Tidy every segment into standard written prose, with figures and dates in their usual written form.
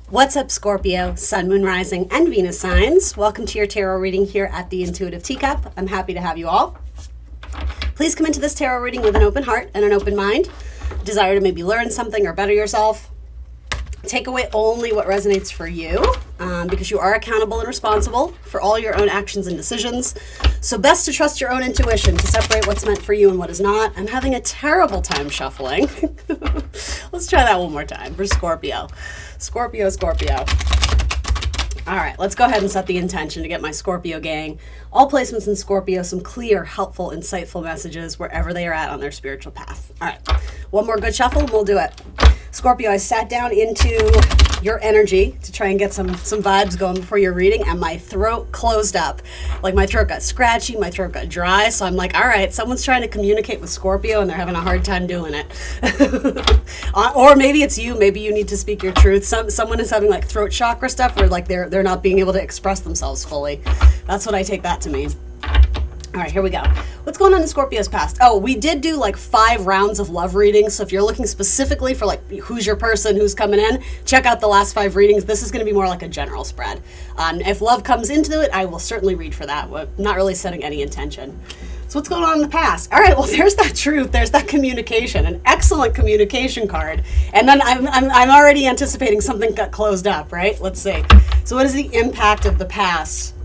What's up, Scorpio, Sun, Moon, Rising, and Venus signs? Welcome to your tarot reading here at the Intuitive Teacup. I'm happy to have you all. Please come into this tarot reading with an open heart and an open mind. Desire to maybe learn something or better yourself. Take away only what resonates for you, because you are accountable and responsible for all your own actions and decisions. So best to trust your own intuition to separate what's meant for you and what is not. I'm having a terrible time shuffling. Let's try that one more time for Scorpio. Scorpio. All right, let's go ahead and set the intention to get my Scorpio gang, all placements in Scorpio, some clear, helpful, insightful messages wherever they are at on their spiritual path. All right, one more good shuffle and we'll do it. Scorpio, I sat down into your energy to try and get some vibes going before your reading, and my throat closed up. Like my throat got scratchy, my throat got dry, so I'm like, all right, someone's trying to communicate with Scorpio and they're having a hard time doing it. Or maybe it's you, maybe you need to speak your truth. Someone is having like throat chakra stuff where like they're not being able to express themselves fully. That's what I take that to mean. All right, here we go. What's going on in Scorpio's past? Oh, we did do like 5 rounds of love readings. So if you're looking specifically for like who's your person, who's coming in, check out the last 5 readings. This is going to be more like a general spread. If love comes into it, I will certainly read for that. We're not really setting any intention. So what's going on in the past? All right, well, there's that truth. There's that communication, an excellent communication card. And then I'm already anticipating something got closed up, right? Let's see. So what is the impact of the past?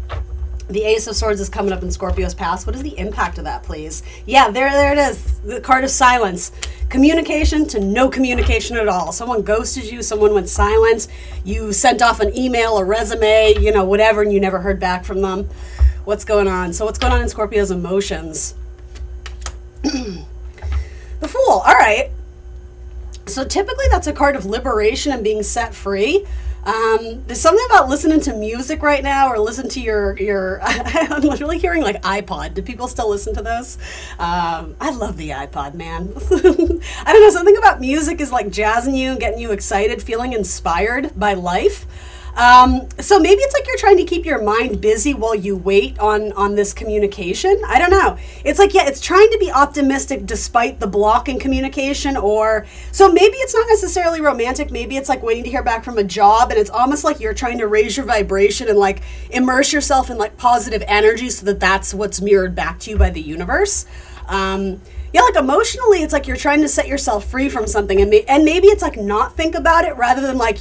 The Ace of Swords is coming up in Scorpio's past. What is the impact of that, please? Yeah, there it is. The card of silence. Communication to no communication at all. Someone ghosted you. Someone went silent. You sent off an email, a resume, whatever, and you never heard back from them. What's going on? So what's going on in Scorpio's emotions? The Fool. All right. So typically that's a card of liberation and being set free. There's something about listening to music right now, or listen to your I'm literally hearing like iPod. Do people still listen to those? I love the iPod, man. I don't know, something about music is like jazzing you, getting you excited, feeling inspired by life. So maybe it's like you're trying to keep your mind busy while you wait on this communication. I don't know. It's like, yeah, it's trying to be optimistic despite the block in communication, or so maybe it's not necessarily romantic. Maybe it's like waiting to hear back from a job, and it's almost like you're trying to raise your vibration and like immerse yourself in like positive energy so that that's what's mirrored back to you by the universe. Yeah, like emotionally, it's like you're trying to set yourself free from something, and maybe it's like not think about it rather than like,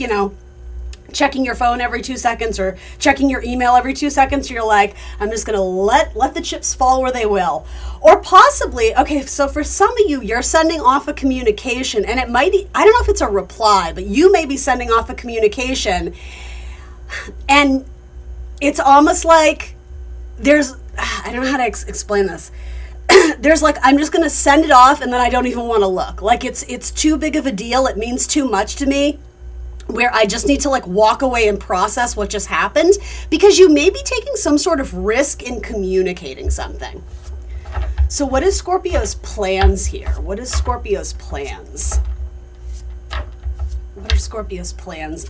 checking your phone every 2 seconds or checking your email every 2 seconds. You're like, I'm just going to let the chips fall where they will. Or possibly, okay, so for some of you, you're sending off a communication, and it might be, I don't know if it's a reply, but you may be sending off a communication, and it's almost like I don't know how to explain this. There's like, I'm just going to send it off, and then I don't even want to look. Like it's too big of a deal. It means too much to me, where I just need to like walk away and process what just happened, because you may be taking some sort of risk in communicating something. So what is Scorpio's plans here? What is Scorpio's plans? What are Scorpio's plans?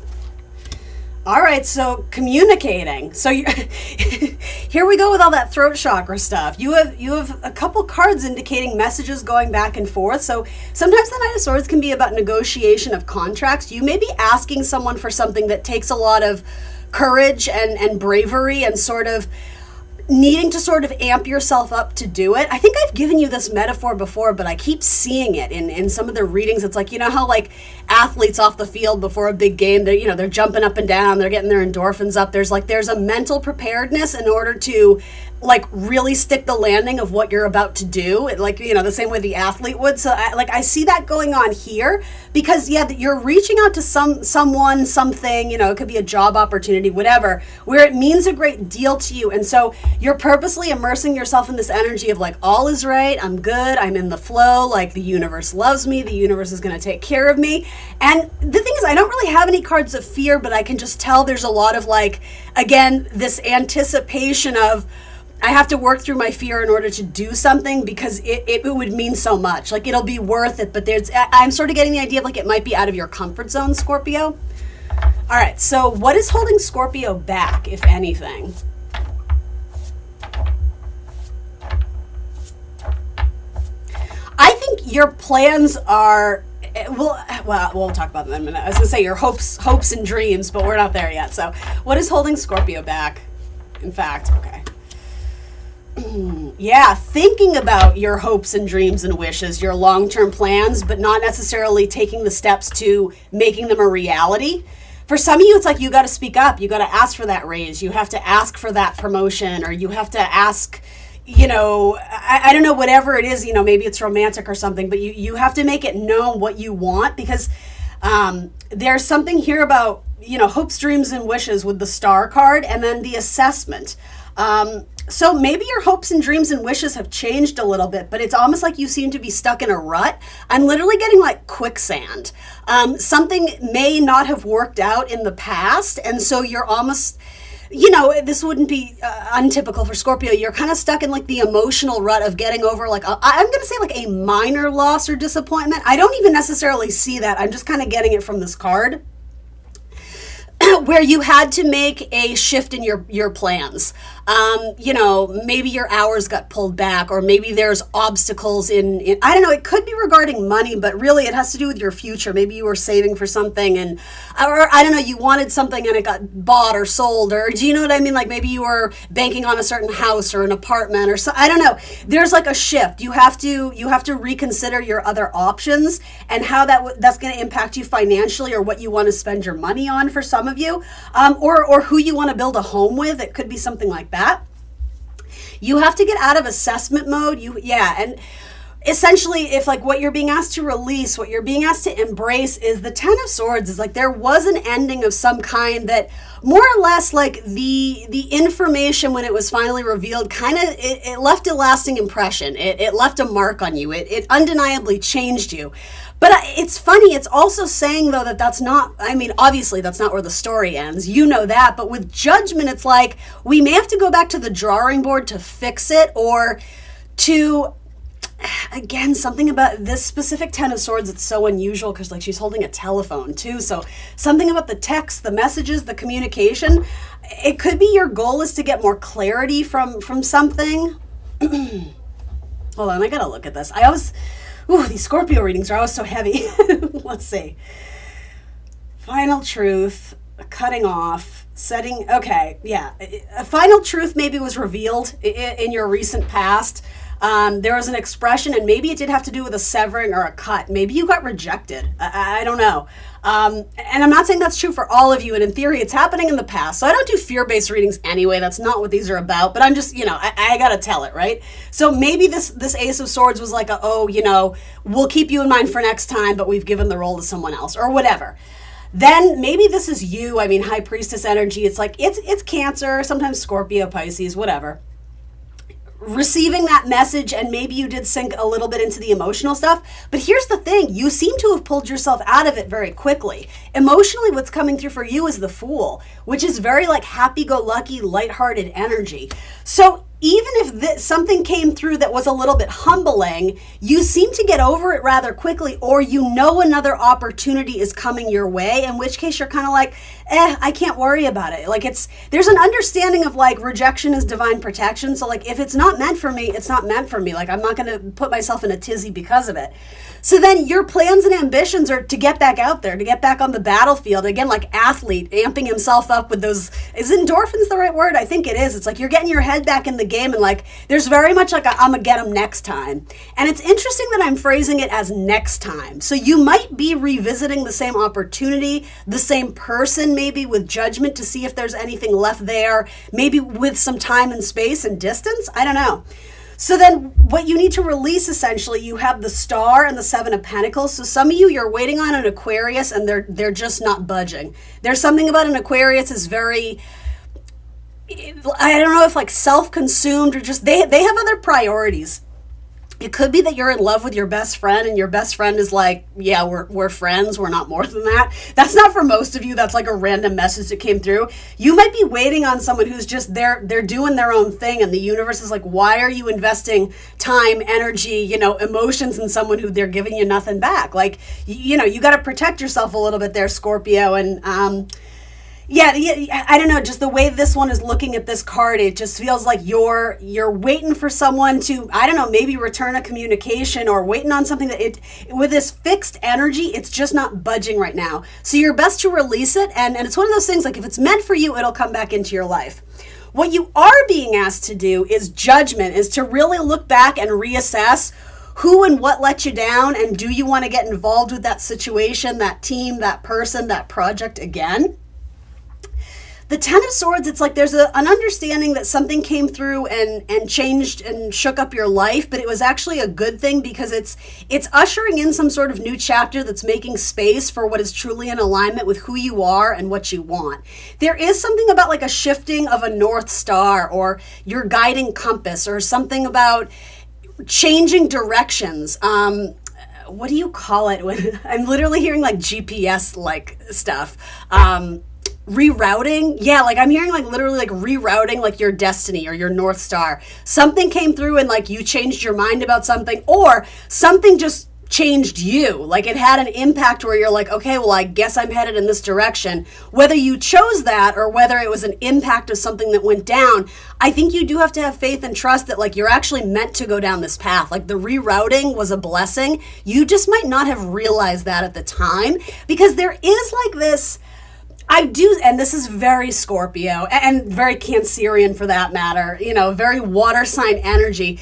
All right, so communicating. So here we go with all that throat chakra stuff. You have a couple cards indicating messages going back and forth. So sometimes the Knight of Swords can be about negotiation of contracts. You may be asking someone for something that takes a lot of courage and bravery, and sort of needing to sort of amp yourself up to do it. I think I've given you this metaphor before, but I keep seeing it in some of the readings. It's like, how like athletes off the field before a big game, they're jumping up and down, they're getting their endorphins up. There's a mental preparedness in order to like really stick the landing of what you're about to do. Like, the same way the athlete would. So I see that going on here, because yeah, you're reaching out to someone, something, it could be a job opportunity, whatever, where it means a great deal to you. And so you're purposely immersing yourself in this energy of like, all is right, I'm good, I'm in the flow, like the universe loves me, the universe is going to take care of me. And the thing is, I don't really have any cards of fear, but I can just tell there's a lot of like, again, this anticipation of, I have to work through my fear in order to do something, because it would mean so much. Like, it'll be worth it, but I'm sort of getting the idea of like it might be out of your comfort zone, Scorpio. All right, so what is holding Scorpio back, if anything? I think your plans are We'll talk about that in a minute. I was going to say your hopes and dreams, but we're not there yet. So what is holding Scorpio back? In fact, okay. Yeah, thinking about your hopes and dreams and wishes, your long-term plans, but not necessarily taking the steps to making them a reality. For some of you, it's like you got to speak up. You got to ask for that raise. You have to ask for that promotion, or you have to ask, I don't know, whatever it is, maybe it's romantic or something, but you have to make it known what you want, because there's something here about, hopes, dreams, and wishes with the star card, and then the assessment. So maybe your hopes and dreams and wishes have changed a little bit, but it's almost like you seem to be stuck in a rut. I'm literally getting like quicksand. Something may not have worked out in the past, and so you're almost, this wouldn't be untypical for Scorpio. You're kind of stuck in like the emotional rut of getting over like, I'm going to say like a minor loss or disappointment. I don't even necessarily see that. I'm just kind of getting it from this card. Where you had to make a shift in your plans. Maybe your hours got pulled back, or maybe there's obstacles in, I don't know, it could be regarding money, but really it has to do with your future. Maybe you were saving for something or I don't know, you wanted something and it got bought or sold, or do you know what I mean? Like maybe you were banking on a certain house or an apartment or so, I don't know. There's like a shift. You have to reconsider your other options and how that's going to impact you financially, or what you want to spend your money on for some of you, or who you want to build a home with. It could be something like that. You have to get out of assessment mode. And essentially, if like what you're being asked to release, what you're being asked to embrace is the Ten of Swords. Is like there was an ending of some kind that more or less like the information when it was finally revealed kind of it left a lasting impression. It left a mark on you. It undeniably changed you. But it's funny, it's also saying, though, that's not, obviously that's not where the story ends. You know that. But with Judgment, it's like we may have to go back to the drawing board to fix it, or to, again, something about this specific Ten of Swords, it's so unusual because, like, she's holding a telephone, too. So something about the text, the messages, the communication. It could be your goal is to get more clarity from something. Hold on, I got to look at this. These Scorpio readings are always so heavy. Let's see. Final truth, cutting off, setting. Okay, yeah. A final truth maybe was revealed in your recent past. There was an expression, and maybe it did have to do with a severing or a cut. Maybe you got rejected. I don't know. And I'm not saying that's true for all of you, and in theory, it's happening in the past. So I don't do fear-based readings anyway. That's not what these are about. But I'm just, I got to tell it, right? So maybe this Ace of Swords was like, we'll keep you in mind for next time, but we've given the role to someone else, or whatever. Then maybe this is you. High priestess energy. It's like, it's Cancer, sometimes Scorpio, Pisces, whatever. Receiving that message, and maybe you did sink a little bit into the emotional stuff, but here's the thing, you seem to have pulled yourself out of it very quickly. Emotionally, what's coming through for you is the Fool, which is very like happy-go-lucky, lighthearted energy. So even if something came through that was a little bit humbling, you seem to get over it rather quickly, or another opportunity is coming your way, in which case you're kind of like, I can't worry about it. Like there's an understanding of like rejection is divine protection. So like if it's not meant for me, it's not meant for me. Like I'm not going to put myself in a tizzy because of it. So then your plans and ambitions are to get back out there, to get back on the battlefield. Again, like athlete, amping himself up with those, is endorphins the right word? I think it is. It's like you're getting your head back in the game, and like there's very much like I'm gonna get them next time. And it's interesting that I'm phrasing it as next time. So you might be revisiting the same opportunity, the same person, maybe with Judgment, to see if there's anything left there, maybe with some time and space and distance. I don't know. So then what you need to release, essentially, you have the Star and the Seven of Pentacles. So some of you, you're waiting on an Aquarius and they're just not budging. There's something about an Aquarius is very, I don't know if like self-consumed, or just they have other priorities. It could be that you're in love with your best friend, and your best friend is like, yeah, we're friends. We're not more than that. That's not for most of you. That's like a random message that came through. You might be waiting on someone who's just they're doing their own thing, and the universe is like, why are you investing time, energy, emotions in someone who they're giving you nothing back? Like, you got to protect yourself a little bit there, Scorpio. And Yeah, I don't know. Just the way this one is looking at this card, it just feels like you're waiting for someone to, I don't know, maybe return a communication or waiting on something that with this fixed energy, it's just not budging right now. So you're best to release it, and it's one of those things like if it's meant for you, it'll come back into your life. What you are being asked to do is judgment, is to really look back and reassess who and what let you down, and do you want to get involved with that situation, that team, that person, that project again? The Ten of Swords, it's like there's an understanding that something came through and changed and shook up your life, but it was actually a good thing because it's ushering in some sort of new chapter that's making space for what is truly in alignment with who you are and what you want. There is something about like a shifting of a North Star or your guiding compass, or something about changing directions. What do you call it when I'm literally hearing like GPS like stuff? Rerouting. Yeah, like I'm hearing like literally like rerouting like your destiny or your North Star. Something came through and like you changed your mind about something, or something just changed you. Like it had an impact where you're like, okay, well, I guess I'm headed in this direction. Whether you chose that or whether it was an impact of something that went down, I think you do have to have faith and trust that like you're actually meant to go down this path. Like the rerouting was a blessing. You just might not have realized that at the time, because there is like this, I do, and this is very Scorpio and very Cancerian for that matter, very water sign energy.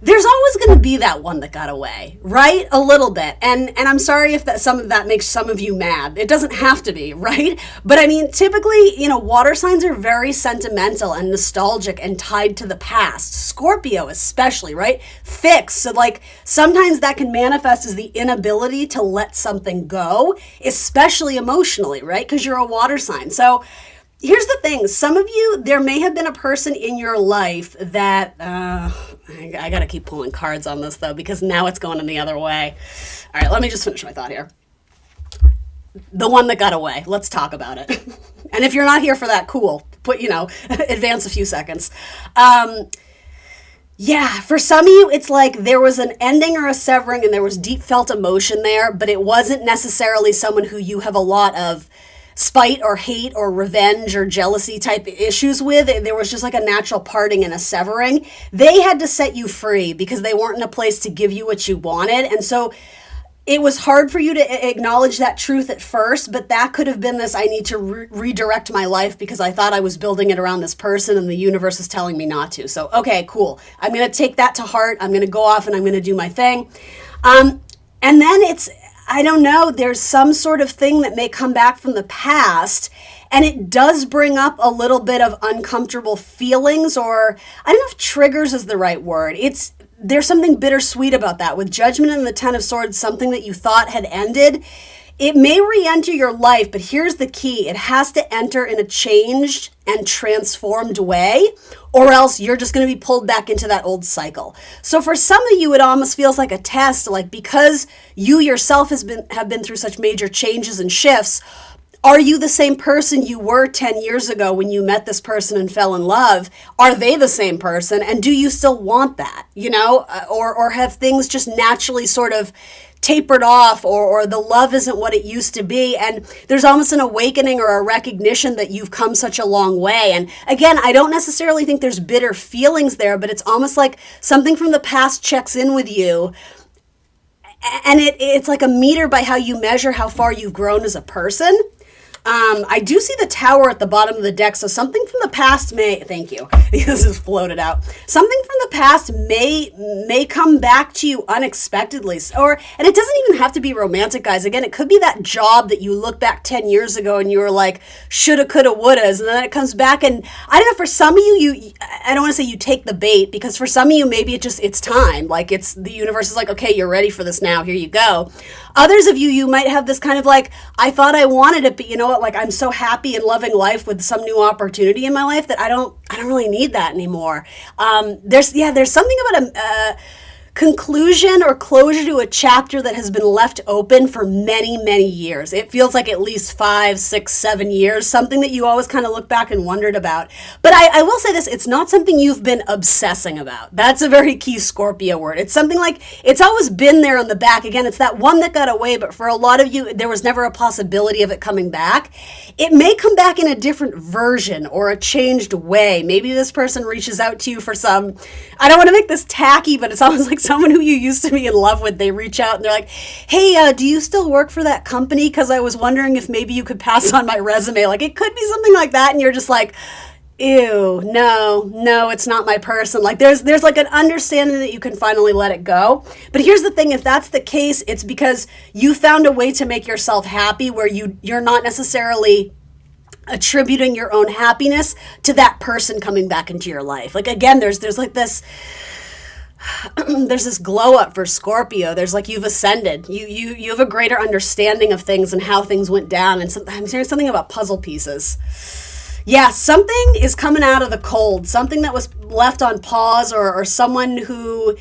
There's always going to be that one that got away, right? A little bit. And I'm sorry if some of that makes some of you mad. It doesn't have to be, right? But I mean, typically, water signs are very sentimental and nostalgic and tied to the past. Scorpio especially, right? Fixed. So like sometimes that can manifest as the inability to let something go, especially emotionally, right? Because you're a water sign. So here's the thing. Some of you, there may have been a person in your life that, I got to keep pulling cards on this though, because now it's going in the other way. All right, let me just finish my thought here. The one that got away. Let's talk about it. And if you're not here for that, cool. Put, advance a few seconds. Yeah, for some of you, it's like there was an ending or a severing and there was deep felt emotion there, but it wasn't necessarily someone who you have a lot of spite or hate or revenge or jealousy type issues with. There was just like a natural parting and a severing. They had to set you free because they weren't in a place to give you what you wanted. And so it was hard for you to acknowledge that truth at first, but that could have been this, I need to redirect my life because I thought I was building it around this person and the universe is telling me not to. So, okay, cool. I'm going to take that to heart. I'm going to go off and I'm going to do my thing. And then I don't know, there's some sort of thing that may come back from the past, and it does bring up a little bit of uncomfortable feelings, or I don't know if triggers is the right word. There's something bittersweet about that. With Judgment and the Ten of Swords, something that you thought had ended, it may re-enter your life, but here's the key. It has to enter in a changed and transformed way, or else you're just going to be pulled back into that old cycle. So for some of you, it almost feels like a test, like because you yourself have been through such major changes and shifts, are you the same person you were 10 years ago when you met this person and fell in love? Are they the same person? And do you still want that, or have things just naturally sort of tapered off, or the love isn't what it used to be, and there's almost an awakening or a recognition that you've come such a long way. And again, I don't necessarily think there's bitter feelings there, but it's almost like something from the past checks in with you, and it's like a meter by how you measure how far you've grown as a person. I do see the Tower at the bottom of the deck, so something from the past thank you, this is floated out. Something from the past may come back to you unexpectedly, and it doesn't even have to be romantic, guys. Again, it could be that job that you look back 10 years ago and you were like, shoulda, coulda, wouldas, and then it comes back, and I don't know, for some of you, I don't want to say you take the bait, because for some of you, maybe it's time, like the universe is like, okay, you're ready for this now, here you go. Others of you might have this kind of like, I thought I wanted it, but you know what? Like I'm so happy and loving life with some new opportunity in my life that I don't really need that anymore. There's something about conclusion or closure to a chapter that has been left open for many, many years. It feels like at least 5, 6, 7 years, something that you always kind of look back and wondered about. But I will say this, it's not something you've been obsessing about. That's a very key Scorpio word. It's something like, it's always been there on the back. Again, it's that one that got away, but for a lot of you, there was never a possibility of it coming back. It may come back in a different version or a changed way. Maybe this person reaches out to you for some, I don't want to make this tacky, but it's almost like someone who you used to be in love with. They reach out and they're like, hey, do you still work for that company? Because I was wondering if maybe you could pass on my resume. Like, it could be something like that. And you're just like, ew, no, it's not my person. Like, there's like an understanding that you can finally let it go. But here's the thing, if that's the case, it's because you found a way to make yourself happy where you're not necessarily attributing your own happiness to that person coming back into your life. Like, again, there's like this there's this glow up for Scorpio. There's like, you've ascended. You have a greater understanding of things and how things went down. And I'm hearing something about puzzle pieces. Yeah, something is coming out of the cold. Something that was left on pause, or someone who,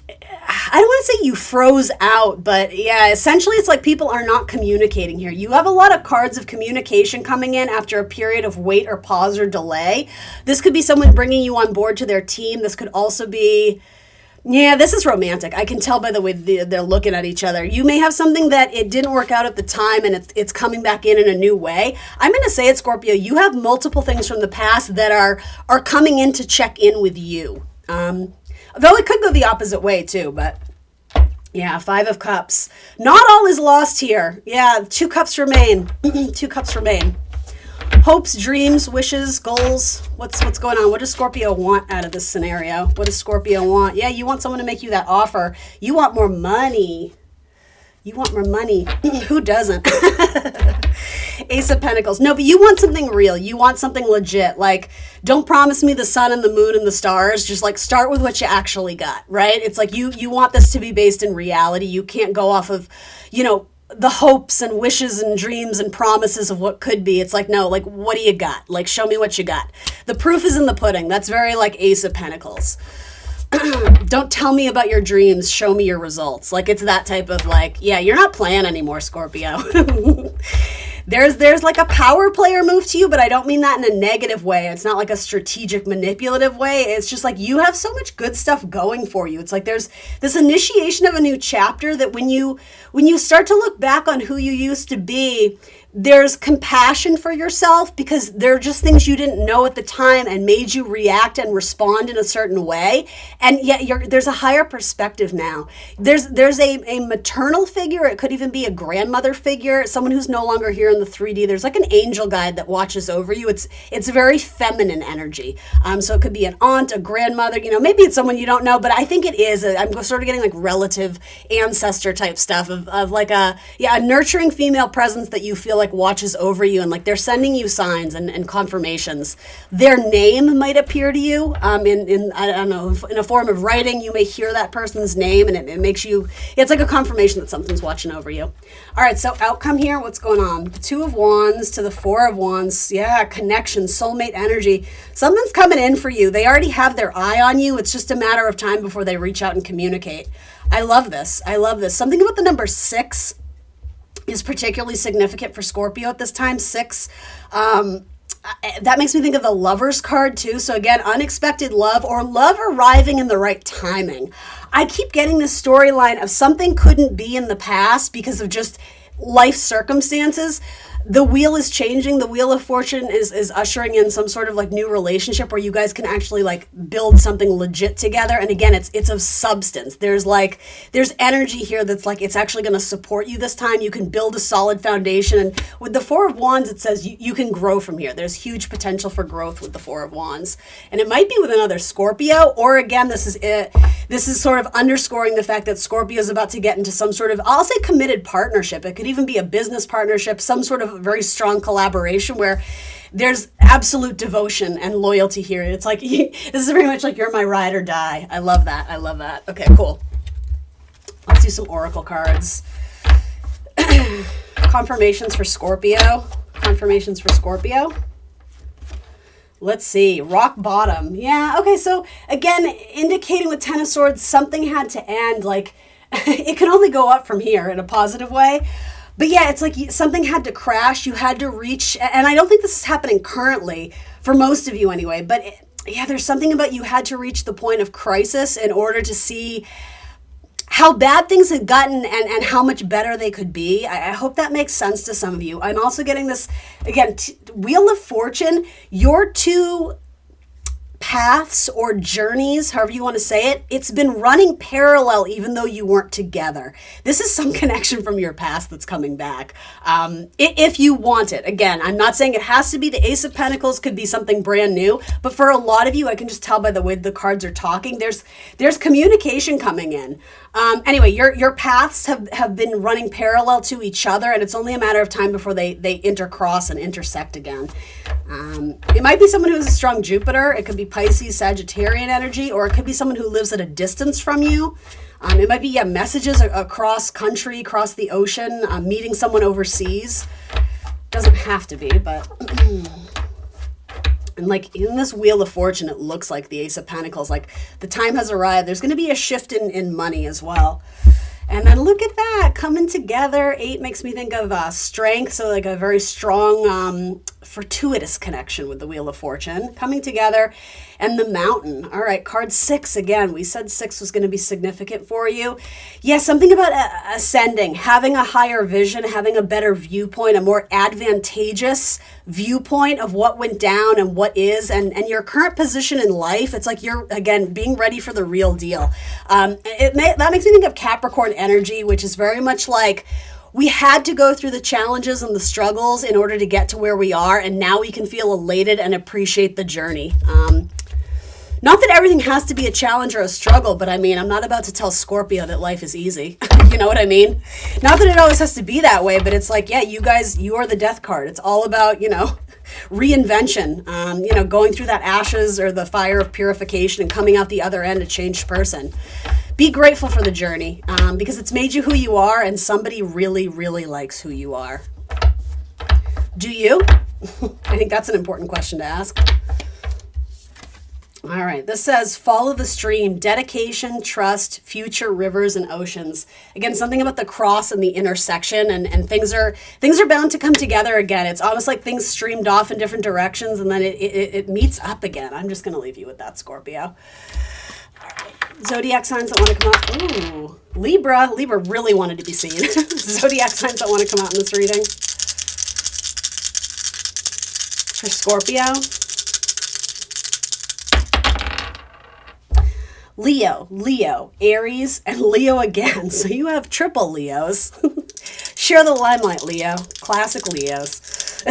I don't want to say you froze out, but yeah, essentially it's like people are not communicating here. You have a lot of cards of communication coming in after a period of wait or pause or delay. This could be someone bringing you on board to their team. This could also be, yeah, this is romantic. I can tell by the way they're looking at each other. You may have something that it didn't work out at the time and it's coming back in a new way. I'm going to say it, Scorpio, you have multiple things from the past that are coming in to check in with you. Though it could go the opposite way too, but yeah, 5 of Cups. Not all is lost here. Yeah, 2 cups remain. 2 cups remain. Hopes, dreams, wishes, goals. What's going on? What does Scorpio want out of this scenario? What does Scorpio want? Yeah, you want someone to make you that offer. You want more money. You want more money. Who doesn't? Ace of Pentacles. No, but you want something real. You want something legit. Like, don't promise me the sun and the moon and the stars. Just like start with what you actually got, right? It's like you want this to be based in reality. You can't go off of, the hopes and wishes and dreams and promises of what could be. It's like, no, like, what do you got? Like, show me what you got. The proof is in the pudding. That's very like Ace of Pentacles. Don't tell me about your dreams. Show me your results. Like, it's that type of like, yeah, you're not playing anymore, Scorpio. There's like a power player move to you, but I don't mean that in a negative way. It's not like a strategic, manipulative way. It's just like you have so much good stuff going for you. It's like there's this initiation of a new chapter that when you start to look back on who you used to be, there's compassion for yourself because they're just things you didn't know at the time and made you react and respond in a certain way. And yet there's a higher perspective now. There's a maternal figure. It could even be a grandmother figure, someone who's no longer here in the 3D. There's like an angel guide that watches over you. It's very feminine energy. So it could be an aunt, a grandmother, maybe it's someone you don't know, but I think it is. I'm sort of getting like relative ancestor type stuff of like a nurturing female presence that you feel like watches over you, and like they're sending you signs and confirmations. Their name might appear to you in I don't know, in a form of writing. You may hear that person's name and it makes you, it's like a confirmation that something's watching over you. All right, so outcome here, what's going on? The 2 of Wands to the 4 of Wands. Yeah, connection, soulmate energy. Something's coming in for you. They already have their eye on you. It's just a matter of time before they reach out and communicate. I love this. Something about the number 6 is particularly significant for Scorpio at this time. 6, that makes me think of the Lover's card too. So again, unexpected love or love arriving in the right timing. I keep getting this storyline of something couldn't be in the past because of just life circumstances. The wheel is changing. The wheel of fortune is ushering in some sort of like new relationship where you guys can actually like build something legit together. And again, it's of substance. There's energy here that's like, it's actually going to support you this time. You can build a solid foundation. And with the 4 of Wands, it says you can grow from here. There's huge potential for growth with the 4 of Wands. And it might be with another Scorpio, or again, this is sort of underscoring the fact that Scorpio is about to get into some sort of, I'll say, committed partnership. It could even be a business partnership, some sort of very strong collaboration where there's absolute devotion and loyalty here. It's like, this is very much like you're my ride or die. I love that. Okay, cool. Let's do some oracle cards. Confirmations for Scorpio. Let's see, rock bottom. Yeah, okay, so again, indicating with Ten of Swords, something had to end. Like, it can only go up from here in a positive way. But yeah, it's like something had to crash. You had to reach, and I don't think this is happening currently, for most of you anyway, but yeah, there's something about you had to reach the point of crisis in order to see how bad things had gotten and how much better they could be. I hope that makes sense to some of you. I'm also getting this, again, Wheel of Fortune, your two paths or journeys, however you want to say it, it's been running parallel even though you weren't together. This is some connection from your past that's coming back. If you want it. Again, I'm not saying it has to be the Ace of Pentacles, could be something brand new, but for a lot of you, I can just tell by the way the cards are talking, there's communication coming in. Anyway, your paths have been running parallel to each other, and it's only a matter of time before they intercross and intersect again. It might be someone who has a strong Jupiter. It could be Pisces, Sagittarian energy, or it could be someone who lives at a distance from you. It might be messages across country, across the ocean, meeting someone overseas. Doesn't have to be, but... And like in this Wheel of Fortune, it looks like the Ace of Pentacles, like the time has arrived. There's going to be a shift in money as well. And then look at that, coming together. 8 makes me think of strength, so like a very strong, fortuitous connection with the Wheel of Fortune. Coming together, and the Mountain. All right, card 6 again. We said 6 was going to be significant for you. Yeah, something about ascending, having a higher vision, having a better viewpoint, a more advantageous viewpoint of what went down and what is, and your current position in life. It's like you're, again, being ready for the real deal. That makes me think of Capricorn energy, which is very much like we had to go through the challenges and the struggles in order to get to where we are, and now we can feel elated and appreciate the journey. Not that everything has to be a challenge or a struggle, but I mean, I'm not about to tell Scorpio that life is easy. You know what I mean? Not that it always has to be that way, but it's like, yeah, you guys, you are the death card. It's all about, reinvention, going through that ashes or the fire of purification and coming out the other end a changed person. Be grateful for the journey because it's made you who you are, and somebody really, really likes who you are. Do you? I think that's an important question to ask. All right, this says, follow the stream, dedication, trust, future rivers and oceans. Again, something about the cross and the intersection, and things are bound to come together again. It's almost like things streamed off in different directions, and then it meets up again. I'm just going to leave you with that, Scorpio. All right. Zodiac signs that want to come out. Ooh, Libra. Libra really wanted to be seen. Zodiac signs that want to come out in this reading. For Scorpio. Leo, Aries, and Leo again. So you have triple Leos. Share the limelight, Leo. Classic Leos.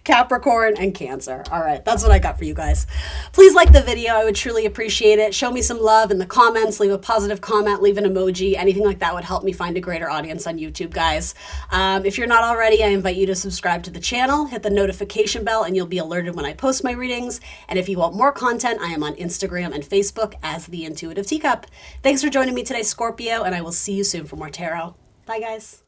Capricorn and Cancer. All right, that's what I got for you guys. Please like the video. I would truly appreciate it. Show me some love in the comments. Leave a positive comment. Leave an emoji. Anything like that would help me find a greater audience on YouTube, guys. If you're not already, I invite you to subscribe to the channel. Hit the notification bell, and you'll be alerted when I post my readings. And if you want more content, I am on Instagram and Facebook as The Intuitive Teacup. Thanks for joining me today, Scorpio, and I will see you soon for more tarot. Bye, guys.